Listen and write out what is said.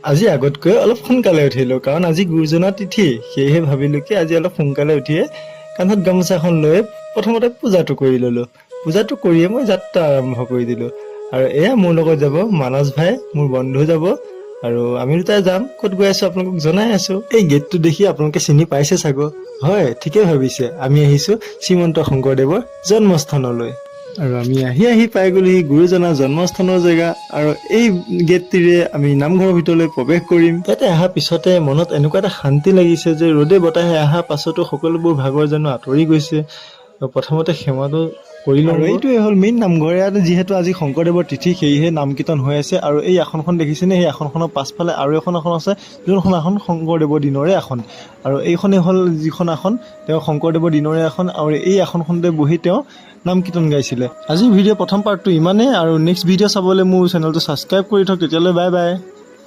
আজি আগতকৈ অলপ সোনকালে উঠিলো কাৰণ আজি গুৰুজনাৰ তিথি সেয়েহে ভাবিলো কি আজি অলপ সোনকালে উঠিয়ে কান্ধত গামোচাখন লৈ প্ৰথমতে পূজাটো কৰি ললো পূজাটো কৰিয়ে মই যাত্ৰা আৰম্ভ কৰি দিলো আৰু এয়া মোৰ লগত যাব মানস ভাই মোৰ বন্ধু যাব আৰু আমি দুটাই যাম ক'ত গৈ আছো আপোনালোকক জনাই আছো এই গেটটো দেখি আপোনালোকে চিনি পাইছে চাগো হয় ঠিকে ভাবিছে আমি আহিছো শ্ৰীমন্ত শংকৰদেৱৰ জন্মস্থানলৈ আৰু আমি আহি পাই গ'লোহি গুৰুজনাৰ জন্মস্থানৰ জেগা আৰু এই গেটটিৰে আমি নামঘৰৰ ভিতৰলৈ প্ৰৱেশ কৰিম তাতে অহাৰ পিছতে মনত এনেকুৱা এটা শান্তি লাগিছে যে ৰ'দে বতাহে অহাৰ পাছতো সকলোবোৰ ভাগৰ জানো আঁতৰি গৈছে প্ৰথমতে সেৱাটো কৰি লওঁ আৰু এইটোৱে হ'ল মেইন নামঘৰ ইয়াত যিহেতু আজি শংকৰদেৱৰ তিথি সেয়েহে নাম কীৰ্তন হৈ আছে আৰু এই আসনখন দেখিছেনে সেই আসনখনৰ পাছফালে আৰু এখন আসন আছে যোনখন আসন শংকৰদেৱৰ দিনৰে আসন আৰু এইখনেই হ'ল যিখন আসন তেওঁ শংকৰদেৱৰ দিনৰে আসন আৰু এই আসনখনতে বহি তেওঁ নাম কীৰ্তন গাইছিলে আজিৰ ভিডিঅ' প্ৰথম পাৰ্টটো ইমানেই আৰু নেক্সট ভিডিঅ' চাবলৈ মোৰ চেনেলটো ছাবস্ক্ৰাইব কৰি থওক তেতিয়ালৈ বাই বাই